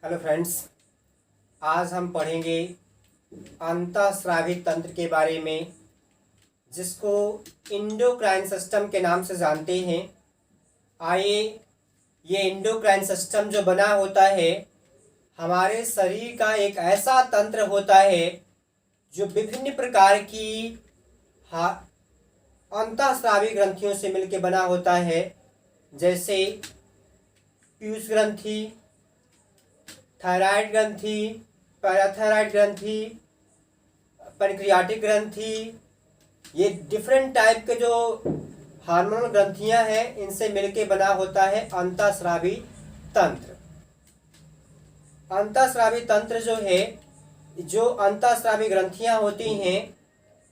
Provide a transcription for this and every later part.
Hello friends, आज हम पढ़ेंगे अंतःस्रावी तंत्र के बारे में, जिसको इंडोक्राइन सिस्टम के नाम से जानते हैं। आइए, ये इंडोक्राइन सिस्टम जो बना होता है, हमारे शरीर का एक ऐसा तंत्र होता है जो विभिन्न प्रकार की अंतःस्रावी ग्रंथियों से मिलकर बना होता है, जैसे पीयूष ग्रंथि, थायराइड ग्रंथि, पैराथायराइड ग्रंथि, पैनक्रियाटिक ग्रंथि। ये डिफरेंट टाइप के जो हार्मोनल ग्रंथियां हैं, इनसे मिलके बना होता है अंतःस्रावी तंत्र। अंतःस्रावी तंत्र जो है, जो अंतःस्रावी ग्रंथियां होती हैं,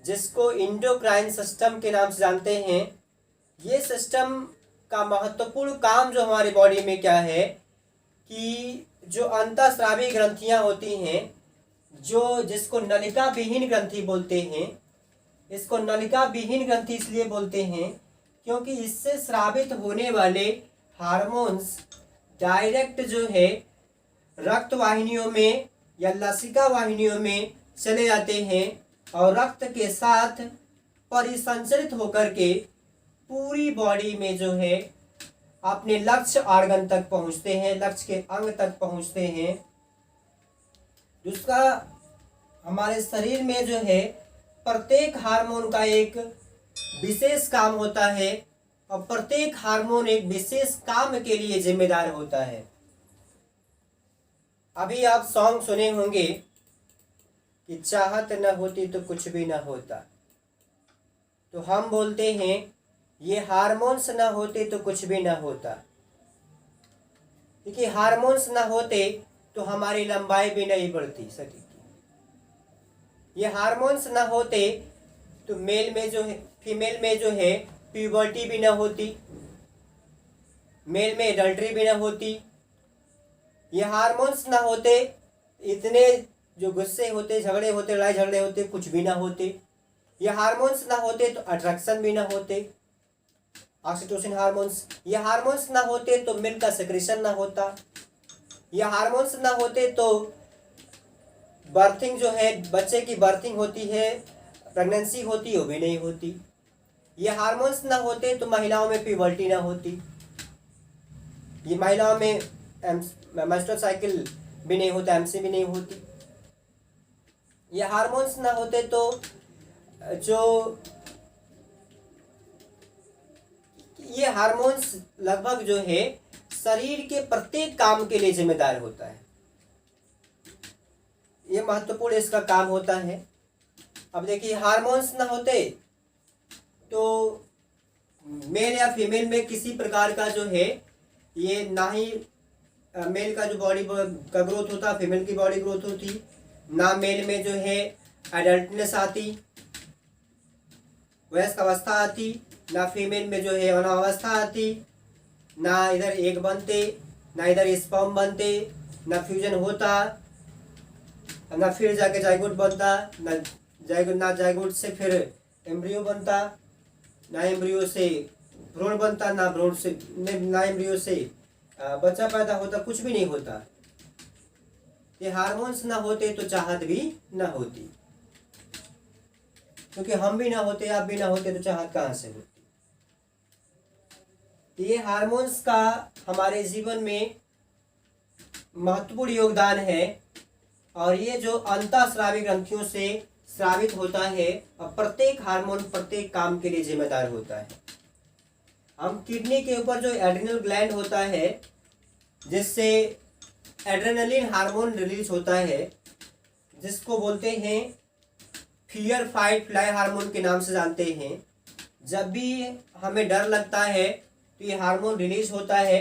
जिसको इंडोक्राइन सिस्टम के नाम से जानते हैं। ये सिस्टम का महत्वपूर्ण काम जो हमारी बॉडी में क्या है कि जो अंतःस्रावी ग्रंथियां होती हैं, जिसको नलिका विहीन ग्रंथि बोलते हैं। इसको नलिका विहीन ग्रंथि इसलिए बोलते हैं क्योंकि इससे स्रावित होने वाले हार्मोन्स डायरेक्ट जो है रक्त वाहिनियों में या लसिका वाहिनियों में चले जाते हैं और रक्त के साथ परिसंचरित होकर के पूरी बॉडी में जो है अपने लक्ष्य ऑर्गन तक पहुंचते हैं, लक्ष्य के अंग तक पहुंचते हैं। दूसरा, हमारे शरीर में जो है प्रत्येक हार्मोन का एक विशेष काम होता है और प्रत्येक हार्मोन एक विशेष काम के लिए जिम्मेदार होता है। अभी आप सॉन्ग सुने होंगे कि चाहत न होती तो कुछ भी न होता। तो हम बोलते हैं ये हार्मोन्स न होते तो कुछ भी न होता, क्योंकि हार्मोन्स न होते तो हमारी लंबाई भी नहीं बढ़ती सकी। ये हार्मोन्स न होते तो मेल में जो है, फीमेल में जो है प्यूबर्टी भी न होती, मेल में एडल्ट्री भी न होती। ये हार्मोन्स न होते, इतने जो गुस्से होते, झगड़े होते, लड़ाई झगड़े होते, कुछ भी ना होते। ये हार्मोन्स ना होते तो अट्रैक्शन भी ना होते, ऑक्सीटोसिन हार्मोन्स। ये हार्मोन्स ना होते तो मिल्क का सेक्रेशन ना होता। ये हार्मोन्स ना होते तो बर्थिंग जो है, बच्चे की बर्थिंग होती है, प्रेगनेंसी होती है, वो भी नहीं होती। ये हार्मोन्स ना होते तो महिलाओं में प्यूबर्टी ना होती। ये महिलाओं में मेंस्ट्रुअल साइकिल भी नहीं होता, एमसी भी नहीं होती। ये हार्मोन्स ना होते तो जो ये हार्मोन्स लगभग जो है शरीर के प्रत्येक काम के लिए जिम्मेदार होता है। ये महत्वपूर्ण इसका काम होता है। अब देखिए, हार्मोन्स ना होते तो मेल या फीमेल में किसी प्रकार का जो है ये ना ही मेल का जो बॉडी का ग्रोथ होता, फीमेल की बॉडी ग्रोथ होती, ना मेल में जो है एडल्टनेस आती, वयस्क अवस्था आती, ना फीमेल में जो है अनावस्था आती, ना इधर एग बनते, ना इधर स्पर्म बनते, ना फ्यूजन होता, ना फिर जाके जाइगोट बनता, ना जाइगोट से फिर एम्ब्रियो बनता, ना एम्ब्रियो से भ्रूण बनता, ना भ्रूण से ना एम्ब्रियो से बच्चा पैदा होता, कुछ भी नहीं होता। ये हार्मोन्स ना होते तो चाहत भी ना होती, क्योंकि हम भी ना होते, आप भी ना होते तो चाहत कहाँ से होती। ये हार्मोन्स का हमारे जीवन में महत्वपूर्ण योगदान है और ये जो अंतःस्रावी ग्रंथियों से स्रावित होता है और प्रत्येक हार्मोन प्रत्येक काम के लिए जिम्मेदार होता है। हम किडनी के ऊपर जो एड्रिनल ग्लैंड होता है, जिससे एड्रेनलिन हार्मोन रिलीज होता है, जिसको बोलते हैं फियर फाइट फ्लाई हार्मोन के नाम से जानते हैं। जब भी हमें डर लगता है तो ये हार्मोन रिलीज होता है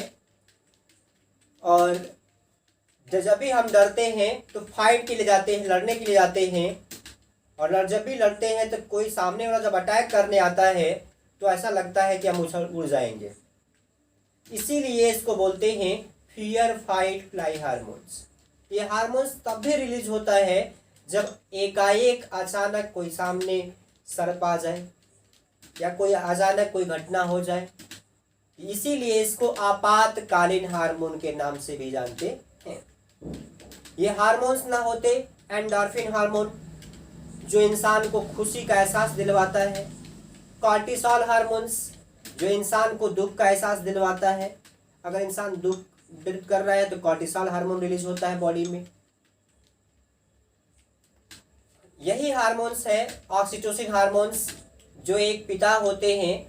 और जब भी हम डरते हैं तो फाइट के लिए जाते हैं, लड़ने के लिए जाते हैं। और जब भी लड़ते हैं तो कोई सामने वाला जब अटैक करने आता है तो ऐसा लगता है कि हम उड़ जाएंगे। इसीलिए इसको बोलते हैं फियर फाइट फ्लाई हार्मोन्स। ये हार्मोन्स तब भी रिलीज होता है जब एकाएक अचानक कोई सामने सर्प आ जाए या कोई अचानक कोई घटना हो जाए। इसीलिए इसको आपातकालीन हार्मोन के नाम से भी जानते हैं। ये हार्मोन्स ना होते, एंडोर्फिन हार्मोन जो इंसान को खुशी का एहसास दिलवाता है, कॉर्टिसोल हार्मोन्स जो इंसान को दुख का एहसास दिलवाता है। अगर इंसान दुख कर रहा है तो कॉर्टिसोल हार्मोन रिलीज होता है बॉडी में। यही हार्मोन्स है ऑक्सीटोसिन हार्मोन्स, जो एक पिता होते हैं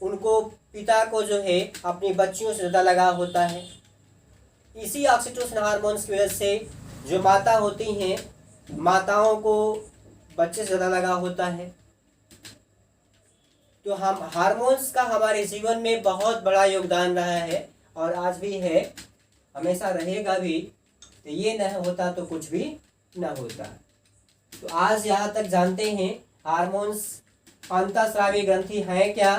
उनको, पिता को जो है अपनी बच्चियों से ज़्यादा लगाव होता है। इसी ऑक्सीटोसिन हार्मोन्स की वजह से जो माता होती हैं, माताओं को बच्चे से ज़्यादा लगाव होता है। तो हम हार्मोन्स का हमारे जीवन में बहुत बड़ा योगदान रहा है और आज भी है, हमेशा रहेगा भी। तो ये न होता तो कुछ भी न होता। तो आज यहाँ तक जानते हैं हार्मोन्स अंतःस्रावी ग्रंथि हैं क्या,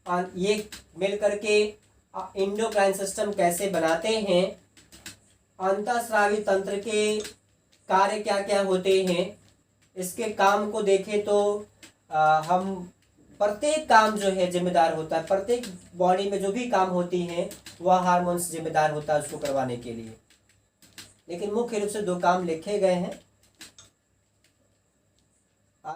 ये मिल करके एंडोक्राइन सिस्टम कैसे बनाते हैं, अंतःस्रावी तंत्र के कार्य क्या क्या होते हैं। इसके काम को देखें तो हम प्रत्येक काम जो है जिम्मेदार होता है, प्रत्येक बॉडी में जो भी काम होती हैं वह हार्मोन्स जिम्मेदार होता है उसको करवाने के लिए। लेकिन मुख्य रूप से दो काम लिखे गए हैं।